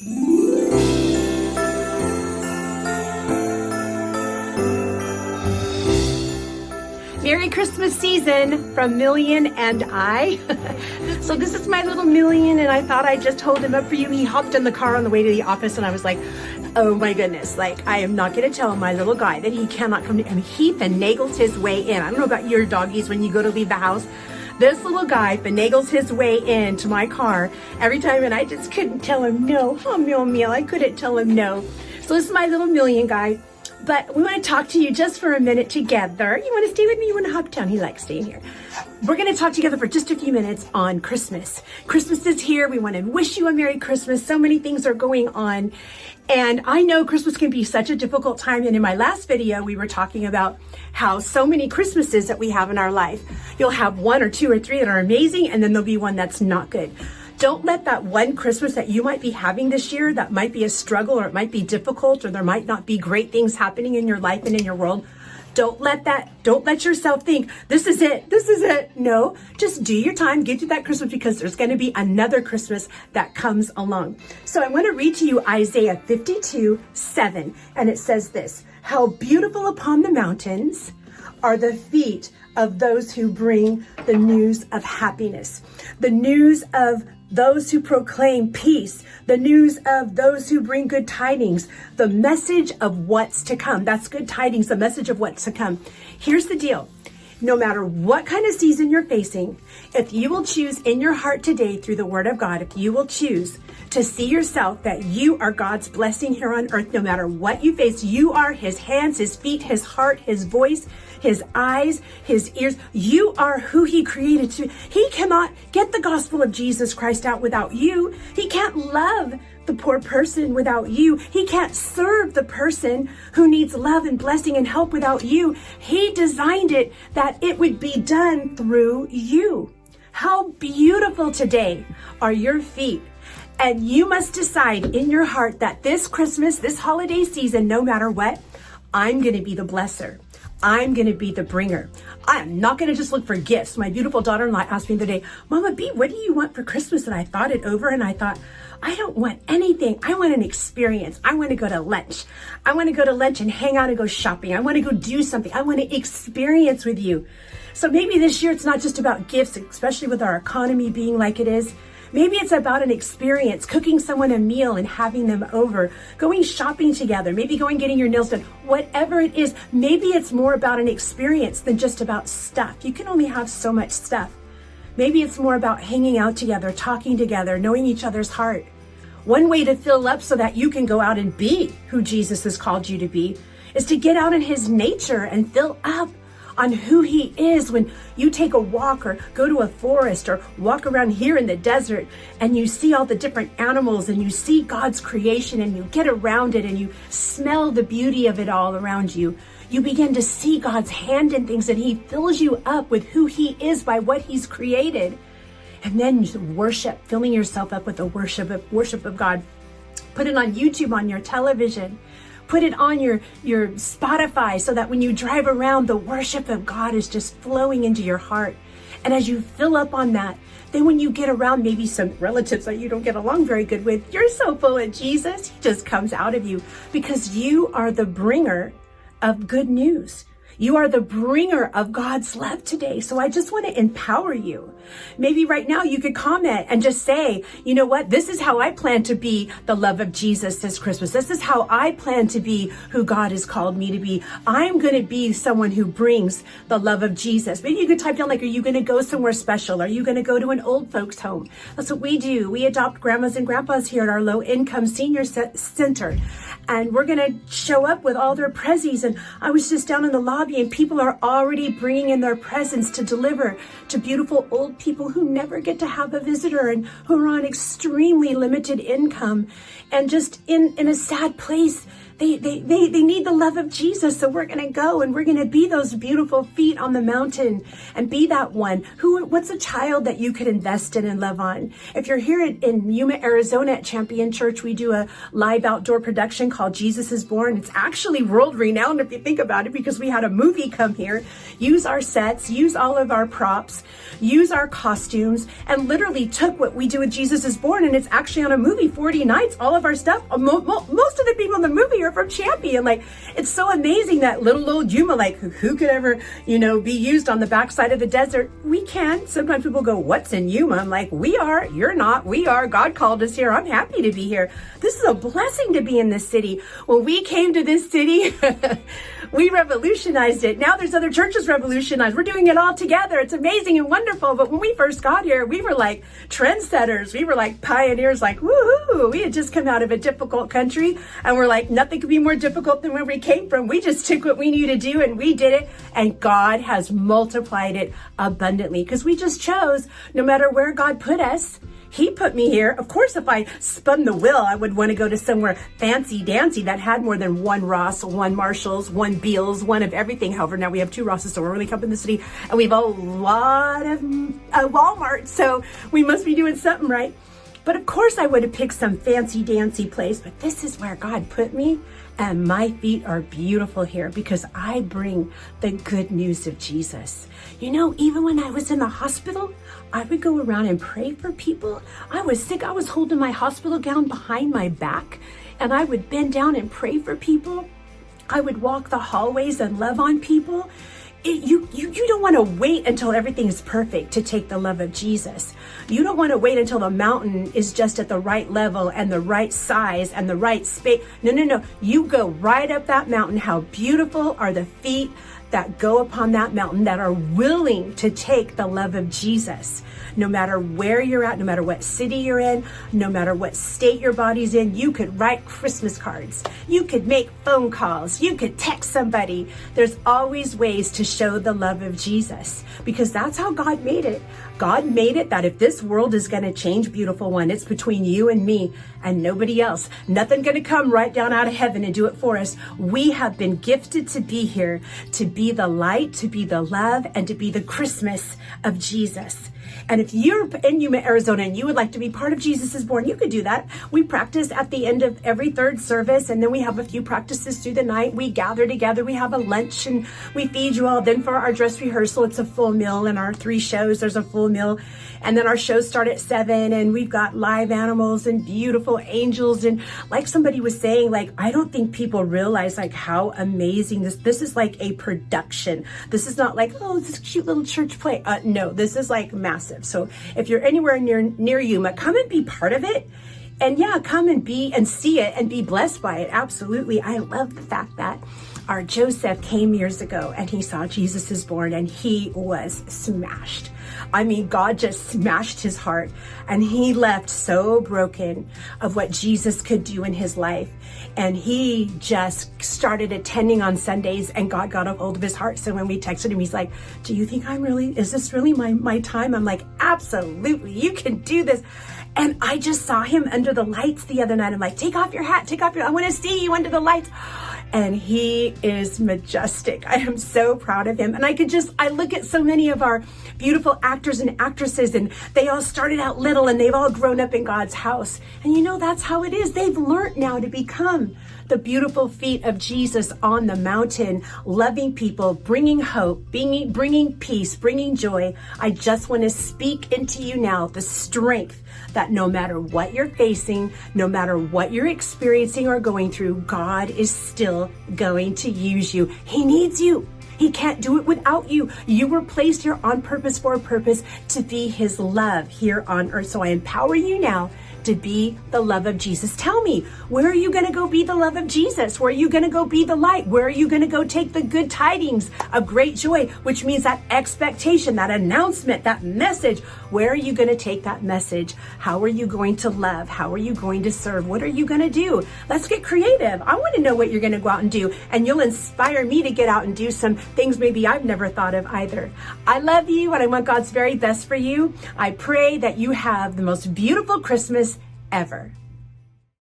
Merry Christmas season from Million and I. So this is my little Million, and I thought I'd just hold him up for you. He hopped in the car on the way to the office, and I was like, oh my goodness, like I am not going to tell my little guy that he cannot come to, and he finagles his way in. I don't know about your doggies when you go to leave the house. This little guy finagles his way into my car every time, and I just couldn't tell him no. Oh, meal, I couldn't tell him no. So this is my little Million guy. But we want to talk to you just for a minute together. You want to stay with me? You want to hop down? He likes staying here. We're going to talk together for just a few minutes on Christmas. Christmas is here. We want to wish you a Merry Christmas. So many things are going on. And I know Christmas can be such a difficult time. And in my last video, we were talking about how so many Christmases that we have in our life. You'll have one or two or three that are amazing, and then there'll be one that's not good. Don't let that one Christmas that you might be having this year, that might be a struggle, or it might be difficult, or there might not be great things happening in your life and in your world. Don't let yourself think, this is it. No, just do your time, get to that Christmas, because there's going to be another Christmas that comes along. So I want to read to you Isaiah 52:7, and it says this: how beautiful upon the mountains are the feet of those who bring the news of happiness, the news of those who proclaim peace, the news of those who bring good tidings, the message of what's to come. That's good tidings, the message of what's to come. Here's the deal. No matter what kind of season you're facing, if you will choose in your heart today through the Word of God, if you will choose to see yourself that you are God's blessing here on earth, no matter what you face, you are His hands, His feet, His heart, His voice, His eyes, His ears. You are who He created to. He cannot get the gospel of Jesus Christ out without you. He can't love the poor person without you. He can't serve the person who needs love and blessing and help without you. He designed it that it would be done through you. How beautiful today are your feet. And you must decide in your heart that this Christmas, this holiday season, no matter what, I'm going to be the blesser. I'm going to be the bringer. I'm not going to just look for gifts. My beautiful daughter-in-law asked me the other day, Mama B, what do you want for Christmas? And I thought it over, and I thought, I don't want anything. I want an experience. I want to go to lunch. I want to go to lunch and hang out and go shopping. I want to go do something. I want to experience with you. So maybe this year it's not just about gifts, especially with our economy being like it is. Maybe it's about an experience, cooking someone a meal and having them over, going shopping together, maybe going getting your nails done, whatever it is. Maybe it's more about an experience than just about stuff. You can only have so much stuff. Maybe it's more about hanging out together, talking together, knowing each other's heart. One way to fill up so that you can go out and be who Jesus has called you to be is to get out in His nature and fill up on who He is. When you take a walk or go to a forest or walk around here in the desert and you see all the different animals and you see God's creation and you get around it and you smell the beauty of it all around you, you begin to see God's hand in things, and He fills you up with who He is by what He's created. And then worship, filling yourself up with the worship of God. Put it on YouTube, on your television. Put it on your Spotify, so that when you drive around, the worship of God is just flowing into your heart. And as you fill up on that, then when you get around maybe some relatives that you don't get along very good with, you're so full of Jesus, He just comes out of you, because you are the bringer of good news. You are the bringer of God's love today. So I just want to empower you. Maybe right now you could comment and just say, you know what? This is how I plan to be the love of Jesus this Christmas. This is how I plan to be who God has called me to be. I'm going to be someone who brings the love of Jesus. Maybe you could type down, like, are you going to go somewhere special? Are you going to go to an old folks home? That's what we do. We adopt grandmas and grandpas here at our low income senior center. And we're going to show up with all their prezzies. And I was just down in the lobby, and people are already bringing in their presents to deliver to beautiful old people who never get to have a visitor and who are on extremely limited income and just in a sad place. they need the love of Jesus. So we're going to go and we're going to be those beautiful feet on the mountain and be that one. What's a child that you could invest in and love on? If you're here in Yuma, Arizona at Champion Church, we do a live outdoor production called Jesus is Born. It's actually world renowned if you think about it, because we had a movie come here, use our sets, use all of our props, use our costumes, and literally took what we do with Jesus is Born, and it's actually on a movie, 40 nights, all of our stuff. Most of the people in the movie are from Champion. Like, it's so amazing that little old Yuma, like who could ever, be used on the backside of the desert? We can. Sometimes people go, what's in Yuma? I'm like, we are, you're not, we are. God called us here. I'm happy to be here. This is a blessing to be in this city. When we came to this city, we revolutionized it. Now there's other churches revolutionized. We're doing it all together. It's amazing and wonderful. But when we first got here, we were like trendsetters. We were like pioneers, like, woohoo. We had just come out of a difficult country, and we're like, nothing could be more difficult than where we came from. We just took what we knew to do and we did it. And God has multiplied it abundantly, because we just chose, no matter where God put us, He put me here. Of course, if I spun the wheel, I would want to go to somewhere fancy dancy that had more than one Ross, one Marshalls, one Beals, one of everything. However, now we have 2 Rosses, so we're really up in the city, and we have a lot of Walmart, so we must be doing something right. But of course, I would have picked some fancy dancy place, but this is where God put me, and my feet are beautiful here because I bring the good news of Jesus. Even when I was in the hospital, I would go around and pray for people. I was sick. I was holding my hospital gown behind my back, and I would bend down and pray for people. I would walk the hallways and love on people. You don't want to wait until everything is perfect to take the love of Jesus. You don't want to wait until the mountain is just at the right level and the right size and the right space. No. You go right up that mountain. How beautiful are the feet that go upon that mountain, that are willing to take the love of Jesus. No matter where you're at, no matter what city you're in, no matter what state your body's in, you could write Christmas cards. You could make phone calls. You could text somebody. There's always ways to show the love of Jesus, because that's how God made it. God made it that if this world is going to change, beautiful one, it's between you and me and nobody else. Nothing going to come right down out of heaven and do it for us. We have been gifted to be here, to be the light, to be the love, and to be the Christmas of Jesus. And if you're in Yuma, Arizona, and you would like to be part of Jesus is Born, you could do that. We practice at the end of every third service, and then we have a few practices through the night. We gather together, we have a lunch, and we feed you all. Then for our dress rehearsal, it's a full meal. And our 3 shows, there's a full meal. And then our shows start at 7, and we've got live animals and beautiful angels. And like somebody was saying, like, I don't think people realize like how amazing this is, like a production. This is not like, oh, this cute little church play. No, this is like massive. So if you're anywhere near Yuma, come and be part of it. And yeah, come and be and see it and be blessed by it. Absolutely. I love the fact that our Joseph came years ago and he saw Jesus is Born, and he was smashed. I mean, God just smashed his heart, and he left so broken of what Jesus could do in his life. And he just started attending on Sundays, and God got a hold of his heart. So when we texted him, he's like, do you think is this really my time? I'm like, absolutely, you can do this. And I just saw him under the lights the other night. I'm like, take off your hat, I want to see you under the lights. And he is majestic. I am so proud of him. And I look at so many of our beautiful actors and actresses, and they all started out little and they've all grown up in God's house. And that's how it is. They've learned now to become the beautiful feet of Jesus on the mountain, loving people, bringing hope, bringing peace, bringing joy. I just want to speak into you now the strength that no matter what you're facing, no matter what you're experiencing or going through, God is still going to use you. He needs you. He can't do it without you. You were placed here on purpose, for a purpose, to be his love here on earth. So I empower you now to be the love of Jesus. Tell me, where are you going to go be the love of Jesus? Where are you going to go be the light? Where are you going to go take the good tidings of great joy, which means that expectation, that announcement, that message? Where are you going to take that message? How are you going to love? How are you going to serve? What are you going to do? Let's get creative. I want to know what you're going to go out and do, and you'll inspire me to get out and do some things maybe I've never thought of either. I love you, and I want God's very best for you. I pray that you have the most beautiful Christmas ever.